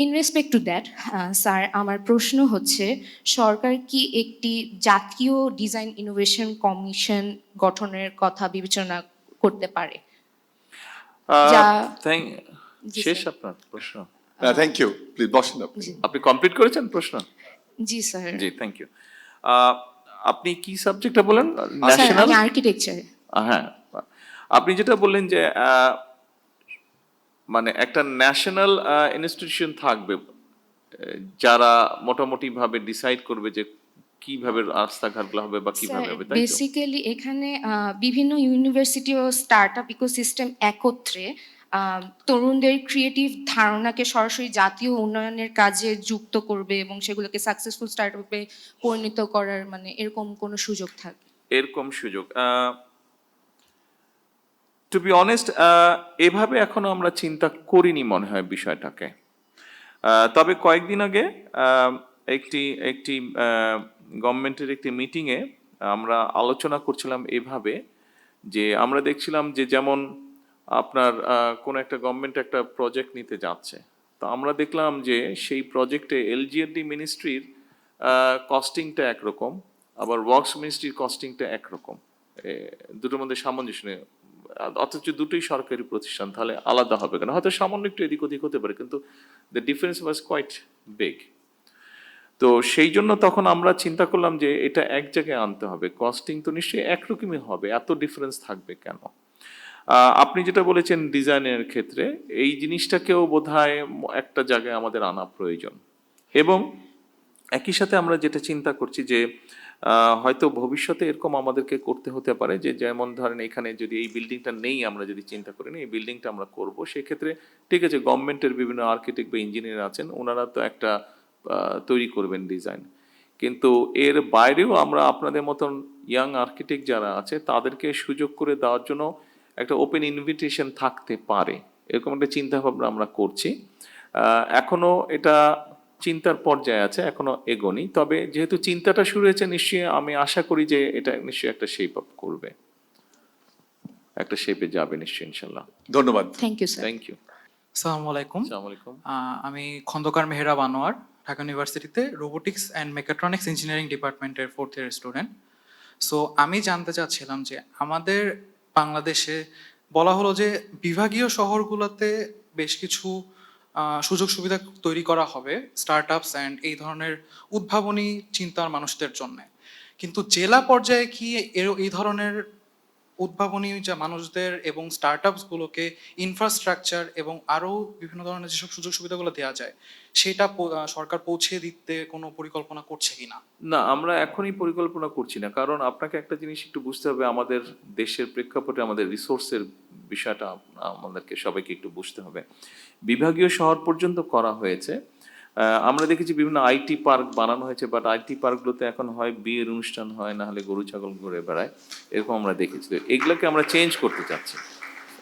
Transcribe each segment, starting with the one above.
In respect to that sir, আমার প্রশ্ন হচ্ছে, সরকার কি একটি জাতীয় ডিজাইন ইনোভেশন কমিশন গঠনের কথা বিবেচনা করতে পারে? যা জি শেষ স্যার। আপনার প্রশ্ন? থ্যাংক ইউ, প্লিজ বসেন আপনি। জি আপনি কমপ্লিট করেছেন প্রশ্ন? জি স্যার। জি, থ্যাংক ইউ। আপনি কি সাবজেক্টটা বলেন? Sir, national? আমি আর্কিটেকচার। হ্যাঁ, আপনি যেটা বললেন যে মানে একটা ন্যাশনাল ইনস্টিটিউশন থাকবে যারা মোটামুটি ভাবে ডিসাইড করবে যে কিভাবে রাস্তাঘাটগুলো হবে বা কিভাবে হবে, তাই তো? বেসিক্যালি এখানে বিভিন্ন ইউনিভার্সিটি ও স্টার্টআপ ইকোসিস্টেম একত্রে তরুণদের ক্রিয়েটিভ ধারণাকে সরাসরি জাতীয় উন্নয়নের কাজে যুক্ত করবে এবং সেগুলোকে সাকসেসফুল স্টার্টআপে পরিণত করার মানে এরকম কোনো সুযোগ থাকে? এরকম সুযোগ টু বি অনেস্ট এভাবে এখনো আমরা চিন্তা করিনি মনে হয় বিষয়টাকে। তবে কয়েকদিন আগে একটি একটি গভর্নমেন্টের একটি মিটিংয়ে আমরা আলোচনা করছিলাম এভাবে যে আমরা দেখছিলাম যে যেমন আপনার কোন একটা গভর্নমেন্ট একটা প্রজেক্ট নিতে যাচ্ছে, তো আমরা দেখলাম যে সেই প্রজেক্টে এলজিআরডি মিনিস্ট্রির কস্টিংটা একরকম, আবার ওয়ার্কস মিনিস্ট্রির কস্টিংটা একরকম, দুটোর মধ্যে সামঞ্জস্য নেই। অথচ দুটোই সরকারি প্রতিষ্ঠান, তাহলে আলাদা হবে কেন? হয়তো সামান্য একটু এদিক ওদিক হতে পারে, কিন্তু the difference was quite big. তো সেই জন্য তখন আমরা চিন্তা করলাম যে এটা এক জায়গায় আনতে হবে, কস্টিং তো নিশ্চয়ই একরকমই হবে, এত ডিফারেন্স থাকবে কেন? আপনি যেটা বলেছেন ডিজাইনের ক্ষেত্রে, এই জিনিসটাকেও বোধহয় একটা জায়গায় আমাদের আনা প্রয়োজন। এবং একই সাথে আমরা যেটা চিন্তা করছি যে হয়তো ভবিষ্যতে এরকম আমাদেরকে করতে হতে পারে যে যেমন ধরেন এখানে যদি এই বিল্ডিংটা নেই, আমরা যদি চিন্তা করি না এই বিল্ডিংটা আমরা করব, সেক্ষেত্রে ঠিক আছে গভর্নমেন্টের বিভিন্ন আর্কিটেক্ট বা ইঞ্জিনিয়ার আছেন, ওনারা তো একটা তৈরি করবেন ডিজাইন, কিন্তু এর বাইরেও আমরা আপনাদের মতন ইয়াং আর্কিটেক্ট যারা আছে তাদেরকে সুযোগ করে দেওয়ার জন্য একটা ওপেন ইনভিটেশন থাকতে পারে, এরকম একটা চিন্তা ভাবনা আমরা করছি। এখনো এটা চিন্তার পর্যায়ে আছে, এখনো এগোনি, তবে যেহেতু চিন্তাটা শুরু হয়েছে নিশ্চয়ই আমি আশা করি যে এটা নিশ্চয়ই একটা শেপ আপ করবে, একটা শেপে যাবে নিশ্চয়ই ইনশাল্লাহ। ধন্যবাদ। Thank you sir. Thank you. আসসালামু আলাইকুম। আসসালামু আলাইকুম। আমি খন্দকার মেহরাব আনোয়ার, ঢাকা ইউনিভার্সিটিতে রোবোটিক্স অ্যান্ড মেকাট্রনিক্স ইঞ্জিনিয়ারিং ডিপার্টমেন্টের 4th ইয়ার স্টুডেন্ট। সো আমি জানতে চাচ্ছিলাম যে আমাদের বাংলাদেশে বলা হলো যে বিভাগীয় শহরগুলোতে বেশ কিছু সুযোগ সুবিধা তৈরি করা হবে স্টার্ট আপস অ্যান্ড এই ধরনের উদ্ভাবনী চিন্তার মানুষদের জন্য, কিন্তু জেলা পর্যায়ে কি এই ধরনের উদ্ভাবনী যা মানুষদের এবং স্টার্টআপসগুলোকে ইনফ্রাস্ট্রাকচার এবং আরও বিভিন্ন ধরনের যেসব সুযোগ সুবিধাগুলো দেওয়া যায় সেটা সরকার পৌঁছে দিতে কোনো পরিকল্পনা করছে কিনা? না, আমরা এখনই পরিকল্পনা করছি না, কারণ আপনাকে একটা জিনিস একটু বুঝতে হবে, আমাদের দেশের প্রেক্ষাপটে আমাদের রিসোর্সের বিষয়টা আমাদেরকে সবাইকে একটু বুঝতে হবে। বিভাগীয় শহর পর্যন্ত করা হয়েছে, আমরা দেখেছি বিভিন্ন আইটি পার্ক বানানো হয়েছে, বাট আইটি পার্কগুলোতে এখন হয় বিয়ের অনুষ্ঠান হয়, না হলে গরু ছাগল ঘুরে বেড়ায়, এরকম আমরা দেখেছি। তো এগুলোকে আমরা চেঞ্জ করতে চাচ্ছি,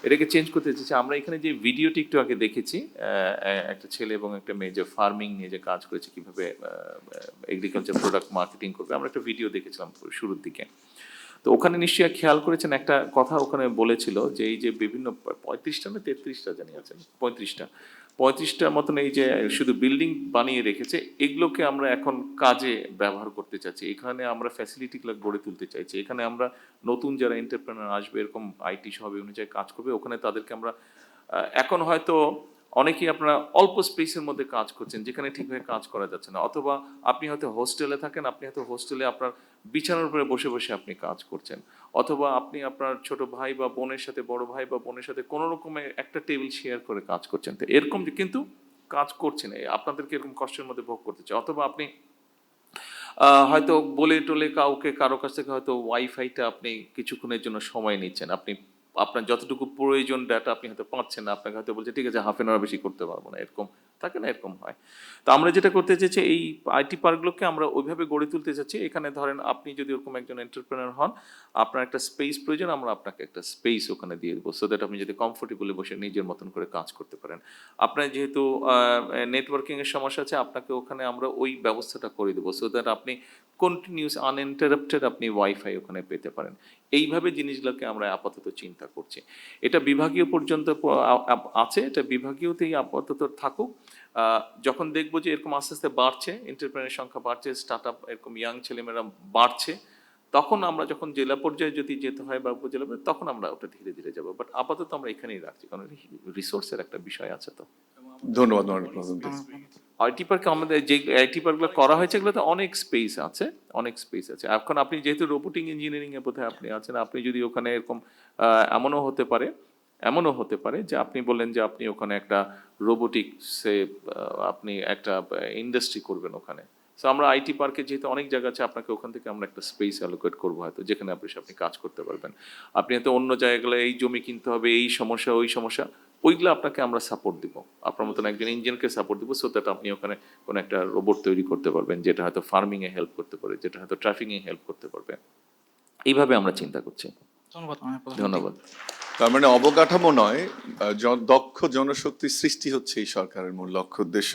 এটাকে চেঞ্জ করতে চাচ্ছি। আমরা এখানে যে ভিডিওটি একটু আগে দেখেছি, একটা ছেলে এবং একটা মেয়ে যে ফার্মিং নিয়ে যে কাজ করেছে, কিভাবে এগ্রিকালচার প্রোডাক্ট মার্কেটিং করবে, আমরা একটা ভিডিও দেখেছিলাম শুরুর দিকে। তো ওখানে নিশ্চয়ই খেয়াল করেছেন একটা কথা ওখানে বলেছিল যে এই যে বিভিন্ন 35টা না 33টা জানি আছেন 35টার মতন এই যে শুধু বিল্ডিং বানিয়ে রেখেছে, এগুলোকে আমরা এখন কাজে ব্যবহার করতে চাচ্ছি, এখানে আমরা ফ্যাসিলিটিগুলো গড়ে তুলতে চাইছি, এখানে আমরা নতুন যারা এন্টারপ্রেনার আসবে এরকম আইটি সহ বিভিন্ন জায়গায় কাজ করবে, ওখানে তাদেরকে আমরা এখন হয়তো অনেকেই আপনারা অল্প স্পেসের মধ্যে কাজ করছেন যেখানে ঠিকভাবে কাজ করা যাচ্ছে না, অথবা আপনি হয়তো হোস্টেলে থাকেন, আপনি হয়তো হোস্টেলে আপনার বিছানার উপরে বসে বসে আপনি কাজ করছেন, অথবা আপনি আপনার ছোট ভাই বা বোনের সাথে, বড় ভাই বা বোনের সাথে কোনো রকমের একটা টেবিল শেয়ার করে কাজ করছেন, তো এরকম কিন্তু কাজ করছেন, আপনাদেরকে এরকম কষ্টের মধ্যে ভোগ করতে চাই, অথবা আপনি হয়তো বলে টলে কাউকে কারো কাছ থেকে হয়তো ওয়াইফাইটা আপনি কিছুক্ষণের জন্য সময় নিচ্ছেন, আপনি আপনার যতটুকু প্রয়োজন ডাটা আপনি হয়তো পাচ্ছেন না, আপনাকে হয়তো বলছে ঠিক আছে হাফ এন আওয়ার বেশি করতে পারবো না, এরকম থাকে না, এরকম হয়। তো আমরা যেটা করতে চাইছি এই আইটি পার্কগুলোকে আমরা ওইভাবে গড়ে তুলতে চাচ্ছি, এখানে ধরেন আপনি যদি ওরকম একজন এন্টারপ্রেনার হন, আপনার একটা স্পেস প্রয়োজন, আমরা আপনাকে একটা স্পেস ওখানে দিয়ে দেবো, সো দ্যাট আপনি যদি কমফোর্টেবলি বসে নিজের মতন করে কাজ করতে পারেন। আপনার যেহেতু নেটওয়ার্কিংয়ের সমস্যা আছে, আপনাকে ওখানে আমরা ওই ব্যবস্থাটা করে দেবো, সো দ্যাট আপনি কন্টিনিউস আনইন্টারাপ্টেড আপনি ওয়াইফাই ওখানে পেতে পারেন। এইভাবে জিনিসগুলোকে আমরা আপাতত চিন্তা করছি, এটা বিভাগীয় পর্যন্ত আছে, এটা বিভাগীয়তেই আপাতত থাকুক, যখন দেখবো যে এরকম আস্তে আস্তে বাড়ছে, এন্টারপ্রেনারের সংখ্যা বাড়ছে, স্টার্ট আপ এরকম ইয়াং ছেলেমেয়েরা বাড়ছে, তখন আমরা যখন জেলা পর্যায়ে যদি যেতে হয় বা উপজেলা পর্যায়ে, তখন আমরা ওটা ধীরে ধীরে যাবো। বাট আপাতত আমরা এখানেই রাখছি, কারণ রিসোর্সের একটা বিষয় আছে। তো ধন্যবাদ মাননীয় প্রধানমন্ত্রী। আইটি পার্কে আমাদের যে আইটি পার্কগুলো করা হয়েছে, এগুলোতে অনেক স্পেস আছে, অনেক স্পেস আছে। এখন আপনি যেহেতু রোবোটিক ইঞ্জিনিয়ারিং এ বোধহয় আপনি আছেন, আপনি যদি ওখানে এরকম এমনও হতে পারে যে আপনি বললেন যে আপনি ওখানে একটা রোবোটিক্সে আপনি একটা ইন্ডাস্ট্রি করবেন ওখানে। সো আমরা আইটি পার্কে যেহেতু অনেক জায়গা আছে, আপনাকে ওখান থেকে আমরা একটা স্পেস অ্যালোকেট করবো হয়তো, যেখানে আপনি কাজ করতে পারবেন। আপনি হয়তো অন্য জায়গায় এই জমি কিনতে হবে, এই সমস্যা ওই সমস্যা, ওইগুলো আপনাকে আমরা সাপোর্ট দিব, আপনার মতন একজন ইঞ্জিনিয়ারকে সাপোর্ট দিব, সো দ্যাট আপনি ওখানে কোনো একটা রোবট তৈরি করতে পারবেন, যেটা হয়তো ফার্মিংয়ে হেল্প করতে পারে, যেটা হয়তো ট্রাফিংয়ে হেল্প করতে পারবে। এইভাবে আমরা চিন্তা করছি। ধন্যবাদ মাননীয় প্রধানমন্ত্রী। ধন্যবাদ। তার মানে অবকাঠামো নয়, দক্ষ জনশক্তি সৃষ্টি হচ্ছে এই সরকারের মূল লক্ষ্য উদ্দেশ্য।